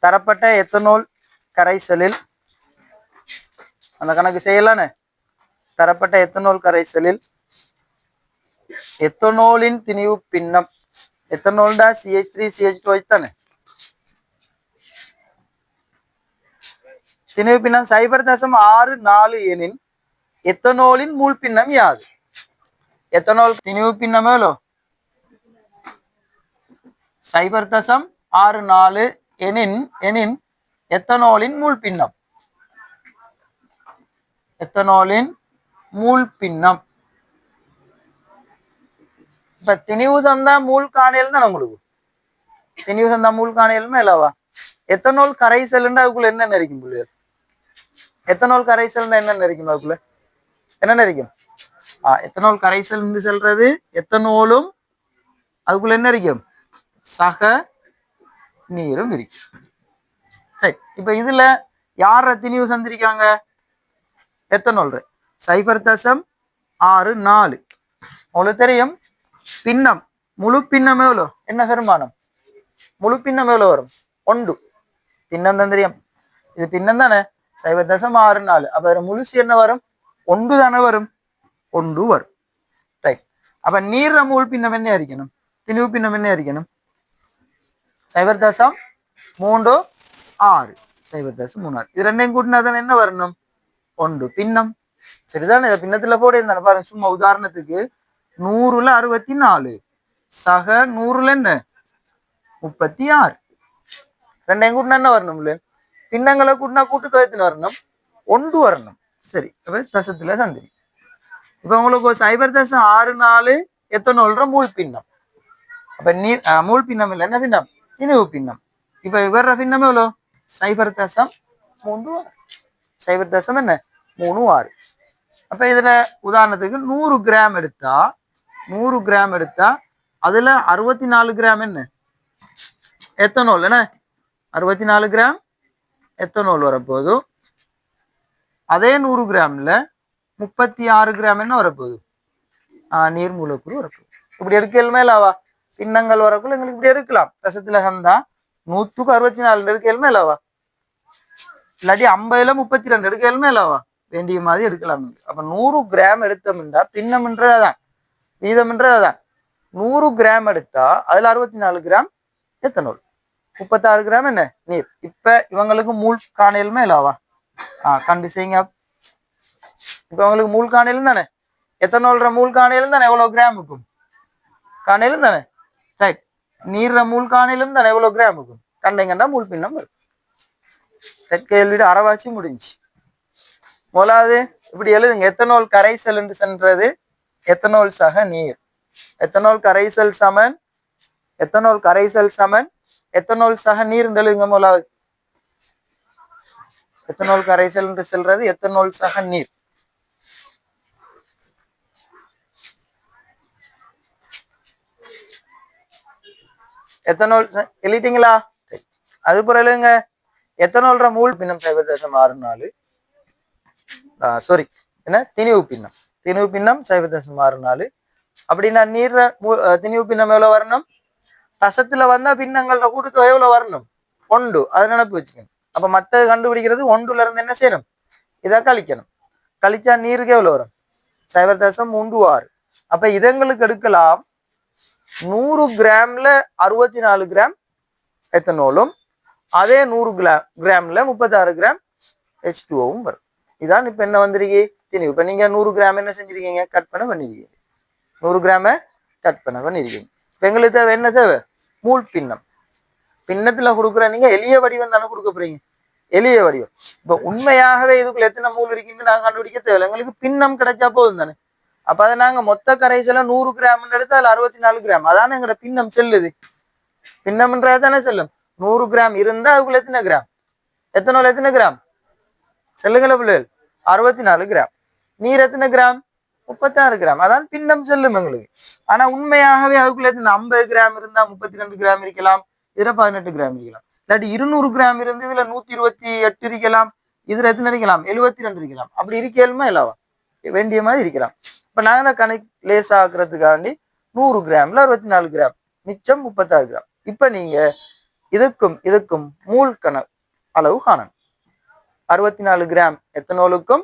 தரப்பட்ட எத்தனோல் கரைசலில் அந்த கணக்கு செய்யலானே. தரப்பட்ட எத்தனோல் கரைசலில் எத்தனோலின் திணிவு பின்னம் எத்தனோல்டா CH3CH2 தானே. திணிவு பின்னம் 0.64 எனின் எத்தனோலின் மூல் பின்னம் யாது? எத்தனோல் திணிவு பின்னம் எவ்வளோ? 0.64 எனின் எத்தனோலின் மூல் பின்னம். எத்தனோலின் மூல் பின்னம் இப்ப திணிவு தந்தா மூல் காணையில் தானே உங்களுக்கு. திணிவு தந்தா மூல் காணையிலுமே இல்லவா? எத்தனோல் கரைசல்ண்டா அதுக்குள்ள என்ன இருக்கும் பிள்ளைகள்? எத்தனோல் கரைசல் என்ன இருக்கும் அதுக்குள்ள? என்ன இருக்கும்? எத்தனோல் கரைசல் சொல்றது எத்தனோலும் அதுக்குள்ள என்ன இருக்கும்? சக நீரும் இருக்கு. இப்ப இதுல யார திணிவு சந்திருக்காங்க? எத்தனோல் 0.64. உங்களுக்கு தெரியும் பின்னம் முழு பின்னம் எவ்வளோ? என்ன பெருமானம்? முழு பின்னம் எவ்வளோ வரும்? 1. பின்னம் தான் தெரியும், இது பின்னம் தானே. 0.64. அப்ப முழுசு என்ன வரும்? 1 தானே வரும். 1 வரும். ரைட். அப்ப நீர் மூல் பின்னம் என்ன இருக்கணும்? திணிவு பின்னம் என்ன இருக்கணும்? 0.36. 0.36. இது ரெண்டையும் கூட்டினா தானே என்ன வரணும்? 1 பின்னம். சரிதானே? பின்னத்துல போட இருந்தானே பாருங்க. சும்மா உதாரணத்துக்கு 100ல 64 சக 100ல என்ன 36. ரெண்டையும் கூட்டினா என்ன வரணும்? பின்னங்களை கூட்டினா கூட்டுத்தொகைன்னு வரணும், 1 வரணும். சரி, அப்ப தசத்துல சந்திரி. இப்ப உங்களுக்கு 0.64 எத்தனோல்ற மூல் பின்னம். அப்ப நீர் மூல் பின்னம் இல்லை, என்ன பின்னம்? திணிவு பின்னம். இப்ப இவர பின்னம் எவ்வளோ? 0.36. 0.36. அப்ப இதுல உதாரணத்துக்கு 100 கிராம் எடுத்தா 100 கிராம் எடுத்தா அதுல 64 கிராம் என்ன எத்தனோல். என்ன 64 கிராம் எத்தனோல் வரப்போகுது. அதே 100 கிராம்ல 36 கிராம் என்ன வரப்போகுது? நீர் மூலக்கூறு வரப்போகுது. இப்படி எடுக்கல் மேலாவா? பின்னங்கள் வரக்குள்ள எங்களுக்கு இப்படி எடுக்கலாம். ரசத்துல சந்தா 100க்கு 64 எடுக்கல் மேலாவா? இல்லாட்டி 50ல 32 எடுக்கல் மேலாவா? வேண்டிய மாதிரி எடுக்கலாம். அப்ப 100 கிராம் எடுத்தோம்னா பின்னம்ன்றதான் வீதம்ன்றதான். 100 கிராம் எடுத்தா அதுல 64 கிராம் எத்தனோல், 36 கிராம் என்ன நீர். இப்ப இவங்களுக்கு மூல் காணையில் மேலாவா? கண்டு செய்யுங்க. இப்ப இவங்களுக்கு மூல் காணையில் தானே. எத்தனோல்ற மூல் காணையில் தானே எவ்வளவு கிராம் இருக்கும்? காணையிலும் தானே. ரைட். நீர்ற மூல் காணையிலும் தானே எவ்வளவு கிராம் இருக்கும்? கண்டைங்கண்டா மூல் பின்னம் வரும். கேள்வியோட அரைவாசி முடிஞ்சு. முதலாவது இப்படி எழுதுங்க. எத்தனோல் கரைசல் என்று சென்றது எத்தனோல் சக நீர். எத்தனோல் கரைசல் சமன் எத்தனோல் சக நீர் எழுதுங்க. முதலாவது எத்தனோல் கரைசல் என்று சொல்றது எத்தனோல் சக நீர். எத்தனோல் எழுதிட்டீங்களா? அது போல எழுதுங்க. எத்தனோல்ற மூல் பின்னம் 0.64. சாரி, என்ன திணிவு பின்னம். திணிவு பின்னம் 0.64. அப்படின்னா நீர் திணிவு பின்னம் எவ்வளவு வரணும்? தசத்துல வந்தா பின்னங்கள கூட்டுத்தொகை எவ்வளவு வரணும்? 1. அதை நினைப்பு வச்சுக்கணும். அப்ப மத்த கண்டுபிடிக்கிறது 1ல இருந்து என்ன செய்யணும்? இதை கழிக்கணும். கழிச்சா நீருக்கு எவ்வளவு வரும்? 0.36. அப்ப இதங்களுக்கு எடுக்கலாம் 100 கிராம்ல 64 கிராம் எத்தனோலும் அதே 100 கிராம்ல 36 கிராம் H2O வரும். இதான் இப்ப என்ன வந்திருக்கு? திணிவு. இப்ப நீங்க 100 கிராம் என்ன செஞ்சிருக்கீங்க? கட் பண்ண பண்ணிருக்கீங்க. 100 கிராம கட் பண்ண பண்ணிருக்கீங்க. இப்ப எங்களுக்கு தேவை என்ன தேவை? மூல் பின்னம். பின்னத்துல கொடுக்குற நீங்க எளிய வடிவம் தானே கொடுக்க போறீங்க. எளிய வடிவம். இப்ப உண்மையாகவே இதுக்குள்ள எத்தனை மூல் இருக்குன்னு நாங்க கண்டுபிடிக்க தேவையில்லை. எங்களுக்கு பின்னம் கிடைச்சா போதும் தானே. அப்ப அதை நாங்க மொத்த கரைசல 100 கிராம் எடுத்து அதுல 64 கிராம் அதானே எங்களோட பின்னம் செல்லுது. பின்னம்ன்றது தானே செல்லும். 100 கிராம் இருந்தா அதுக்குள்ள எத்தனை கிராம் எத்தனோல் எத்தனை கிராம் செல்லுங்கள பிள்ளைகள்? 64 கிராம். நீர் எத்தனை கிராம்? 36 கிராம். அதான் பின்னம் செல்லும் எங்களுக்கு. ஆனா உண்மையாகவே அதுக்குள்ள எத்தனை 50 கிராம் இருந்தா 32 கிராம் இருக்கலாம், இதுல 18 கிராம் இருக்கலாம். இல்லாட்டி 200 கிராம் இருந்து இதுல 128 இருக்கலாம், இதுல எத்தனை இருக்கலாம்? 72 இருக்கலாம். அப்படி இருக்கலுமா இல்லவா? வேண்டிய மாதிரி இருக்கலாம். இப்ப நாங்க தான் கணக்கு லேஸ் ஆக்குறதுக்காண்டி 100 கிராம்ல 64 கிராம் மிச்சம் 36 கிராம். இப்ப நீங்க இதுக்கும் இதுக்கும் மூல் அளவு காணணும். 64 கிராம் எத்தனோலுக்கும்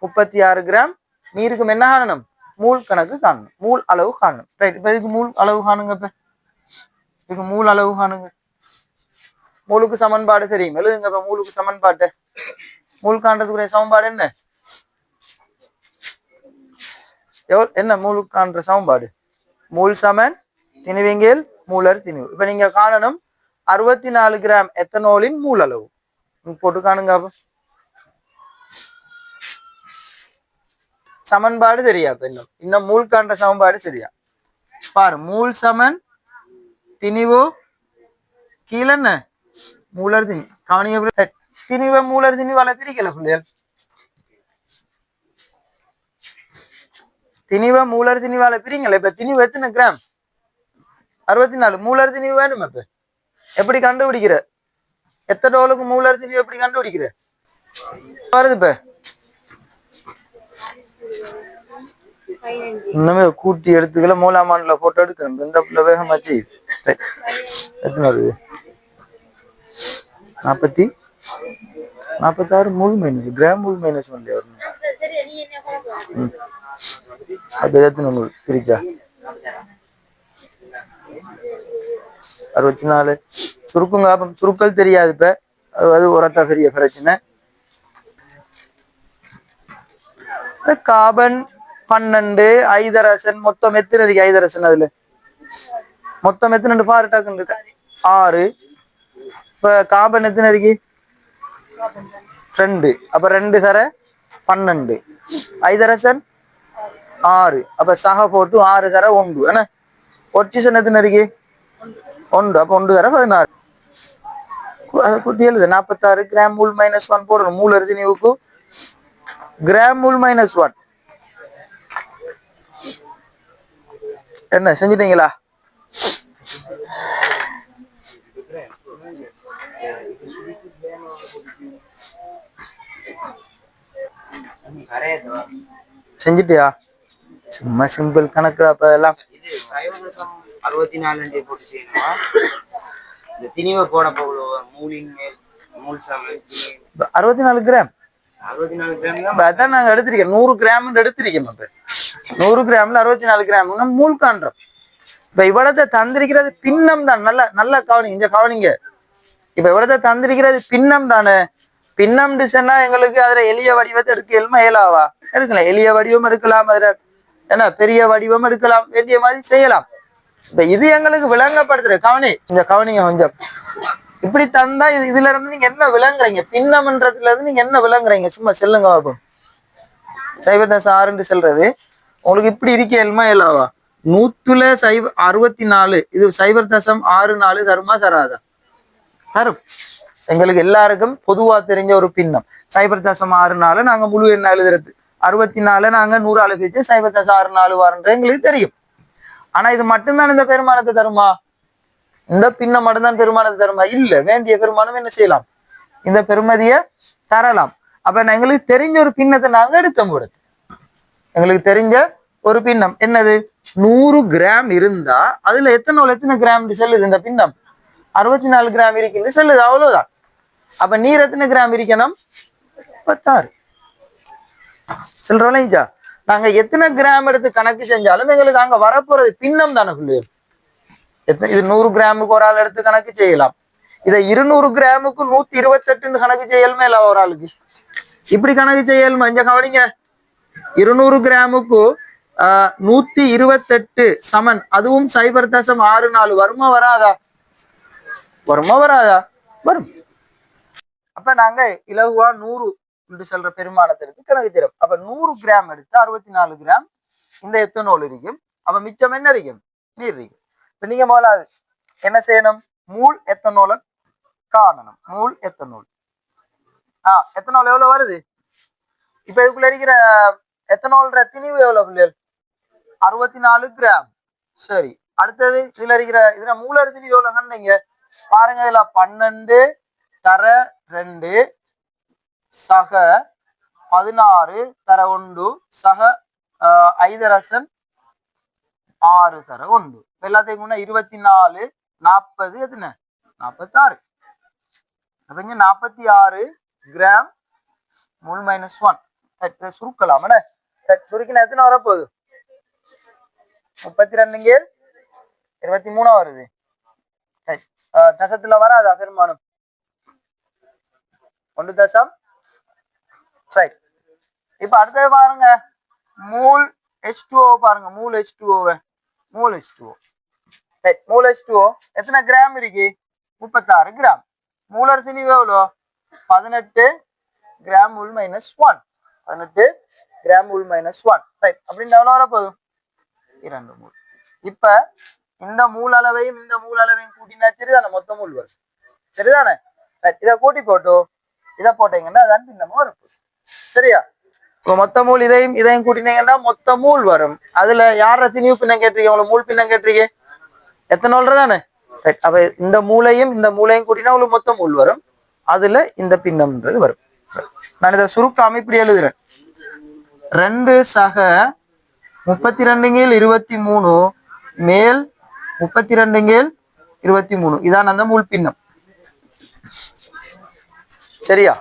36 கிராம் நீருக்கும் என்ன காணணும்? மூல் கணக்கு காணணும், மூல் அளவு காணணும். ரைட், இப்ப இதுக்கு மூல் அளவு காணுங்க. இப்ப இதுக்கு மூல் அளவு காணுங்க. மூலுக்கு சமன்பாடு தெரியும், எழுதுங்க. இப்ப மூலுக்கு சமன்பாட்டு மூல் காண்றதுக்குரிய சமன்பாடு என்ன? என்ன மூலுக்கு காண்ற சமன்பாடு? மூல் சமன் திணிவிங்கில் மூலர் திணிவு. இப்ப நீங்க காணணும் 64 கிராம் எத்தனோலின் மூல் அளவு போட்டு காணுங்க. அப்ப சமன்பாடு சரியா? இப்ப இன்னும் மூல் காண்ற சமன்பாடு சரியா பாரு. மூல் சமன் திணிவு கீழே என்ன மூலர் திணி. கவனிங்க, திணிவ மூலர் திணிவால பிரிக்கல பிள்ளைகள். திணிவ மூலர் திணிவால பிரிங்கல. இப்ப திணிவு எத்தனை கிராம்? 64. மூலர் திணிவு வேணும். இப்ப எப்படி கண்டுபிடிக்கிற? எத்தனோலுக்கு மூலர் திணிவு எப்படி கண்டுபிடிக்கிற? வருது இப்ப இன்னுமே கூட்டி எடுத்துக்கல. மூலாமான்ல போட்டோ எடுக்கணும். இந்த வேகமாச்சு எத்தனை வருது? 46 மூல் மைனஸ் கிராம் மூல் மைனஸ் வந்து வரணும். அப்ப எத்தனை நூல் பிரிச்சா 64. சுருக்குங்க. சுருக்கல் தெரியாது. இப்ப அது உரத்தா பெரிய பிரச்சனை. கார்பன் 12 ஐதரசன் மொத்தம் எத்தனை இருக்கு? ஐதரசன் அதுல மொத்தம் எத்தனை பாருட்டாக்குன்னு இருக்க? 6. இப்ப கார்பன் எத்தனை இருக்கு? 2. அப்ப 2 சர 12. ஐதரசன் 6. அப்ப சக போட்டு 6 சர 1. என்ன ஒட்சிசன் எத்தனை இருக்கு? 1. அப்ப 1 சர 16. அதை கூட்டி எழுது. 46 கிராம் மூல் மைனஸ் 1 போடணும். மூல் அரிதினிவுக்கு கிராம் மூல் மைனஸ் 1. என்ன செஞ்சிட்டீங்களா? செஞ்சிட்டியா? சும்மா சிம்பிள் கணக்கு. அப்ப அதெல்லாம் 64 போட்டு செய்யணுமா? இந்த திணிவை போட மூலின் மேல் மூல் சமன் 64 கிராம். 64 கிராம் அதான் நாங்க எடுத்திருக்கோம். 100 கிராம் எடுத்திருக்கோம். அப்ப 100 கிராம்ல 64 கிராம் மூல் காண்றோம். இப்ப இவ்வளத்தை தந்திருக்கிறது பின்னம் தான். நல்ல கவனிங்க, இந்த கவனிங்க. இப்ப இவ்வளத்தை தந்திருக்கிறது பின்னம் தானே. பின்னம் டிசைன்னா எங்களுக்கு அதுல எளிய வடிவத்தை எடுக்க இயலாவா? எடுக்கலாம். எளிய வடிவம் எடுக்கலாம், அதுல என்ன பெரிய வடிவம் எடுக்கலாம், வேண்டிய மாதிரி செய்யலாம். இப்ப இது எங்களுக்கு விளங்கப்படுத்துற கவனி. இந்த கவனிங்க கொஞ்சம். இப்படி தந்தா இதுல இருந்து நீங்க என்ன விளங்குறீங்க? பின்னம்ன்றதுல இருந்து நீங்க என்ன விளங்குறீங்க? சும்மா செல்லுங்க பாப்போம். சைவதசம் 6 செல்றது உங்களுக்கு இப்படி இருக்க இயலாவா? 100/64 இது 0.64 தருமா தராதா? தரும். எங்களுக்கு எல்லாருக்கும் பொதுவா தெரிஞ்ச ஒரு பின்னம் 0.64 நாங்க முழு எண்ணா எழுதுறது. 64 நாங்க 100 பிரிச்சு 0.64 வாரன்ற எங்களுக்கு தெரியும். ஆனா இது மட்டும்தான் இந்த பெருமானத்தை தருமா? இந்த பின்னம் மட்டும்தான் பெருமானத்தை தருமா? இல்ல. வேண்டிய பெருமானம் என்ன செய்யலாம்? இந்த பெருமதிய தரலாம். அப்ப எங்களுக்கு தெரிஞ்ச ஒரு பின்னத்தை நாங்க எடுக்க முடியாது. எங்களுக்கு தெரிஞ்ச ஒரு பின்னம் என்னது? 100 கிராம் இருந்தா அதுல எத்தனை கிராம் செல்லுது? இந்த பின்னம் 64 கிராம் இருக்குன்னு சொல்லுது. அவ்வளவுதான். அப்ப நீர் எத்தனை கிராம் இருக்கணும்? 36. சொல்றோம்ல, நாங்க எத்தனை கிராம் எடுத்து கணக்கு செஞ்சாலும் எங்களுக்கு அங்க வரப்போறது பின்னம் தானே பிள்ளைகள். இது 100 கிராமுக்கு ஒரு ஆள் எடுத்து கணக்கு செய்யலாம். இதை 200 கிராமுக்கு 128 கணக்கு செய்யலுமே இல்ல ஒரு ஆளுக்கு. இப்படி கணக்கு செய்யலுமா? இங்க கவனிங்க. 200 கிராமுக்கு 128 சமன், அதுவும் 0.64 வருமா வராதா? வருமா வராதா? வரும். அப்ப நாங்க இலகுவா 100 சொல்ற பெருமானத்திற்கு கணக்கு செய்யறோம். அப்ப 100 கிராம் எடுத்து 64 கிராம் இந்த எத்தனோல் இருக்கும். அப்ப மிச்சம் என்ன இருக்கும்? நீர் இருக்கும். இப்ப நீங்க முதலாவது என்ன செய்யணும்? மூல் எத்தனோலை காணணும். மூல் எத்தனோல். எத்தனோல் எவ்வளவு வருது? இப்ப இதுக்குள்ள இருக்கிற எத்தனோல்ற திணிவு எவ்வளவு பிள்ளைகள்? 64 கிராம். சரி, அடுத்தது இதுல மூலர் திணிவு எவ்வளவு கண்டீங்க பாருங்க. இதுல 12 தர 2 சக 16 தர 1 சக ஐதரசன் 6 தர 1 எல்லாத்தையும் 24 40 எத்தனை 46. அப்ப இங்க 46 கிராம் மூல் மைனஸ் 1. இதை சுருக்கலாம் என்ன? சுருக்கினா எத்தனை வரப்போகுது? 32 கீழ் 23 வருது. தசத்துல வராதா பெருமானம்? 1 தசம். சரி, இப்ப அடுத்தது பாருங்க, மூல் H2O பாருங்க, மூல் H2O மூல் H2O. மூல் H2O எத்தனை கிராம் இருக்கு? 36 கிராம். மூலர் திணிவு எவ்வளோ? 18 கிராம் உள் மைனஸ் 1. 18 கிராம் உள் மைனஸ் 1. ரைட், அப்படின்னு எவ்வளோ வரப்போகுது? 2 மூல். இப்ப இந்த மூல் அளவையும் இந்த மூல் அளவையும் கூட்டினா சரிதானே, மொத்த மூல் வரும். சரிதானே? இதை கூட்டி போட்டு இதை போட்டீங்கன்னா அதான் பின்னமும் வரும். சரியா? இப்போ மொத்த மூல் இதையும் இதையும் கூட்டினீங்கன்னா மொத்த மூல் வரும். அதுல யார திணிவு பின்னம் கேட்டிருக்கீங்க? உங்களுக்கு மூல் பின்னம் கேட்டிருக்கீங்க, எத்தனை தானே? அப்ப இந்த மூலையும் இந்த மூலையும் கூட்டினா உங்களுக்கு மொத்த மூல் வரும். அதுல இந்த பின்னம்ன்றது வரும். நான் இதை சுருக்காம இப்படி எழுதுறேன். 2 சக 32 கீழ் 23 மேல் 32 கீழ் 23. இதான் அந்த மூல் பின்னம். சரியா?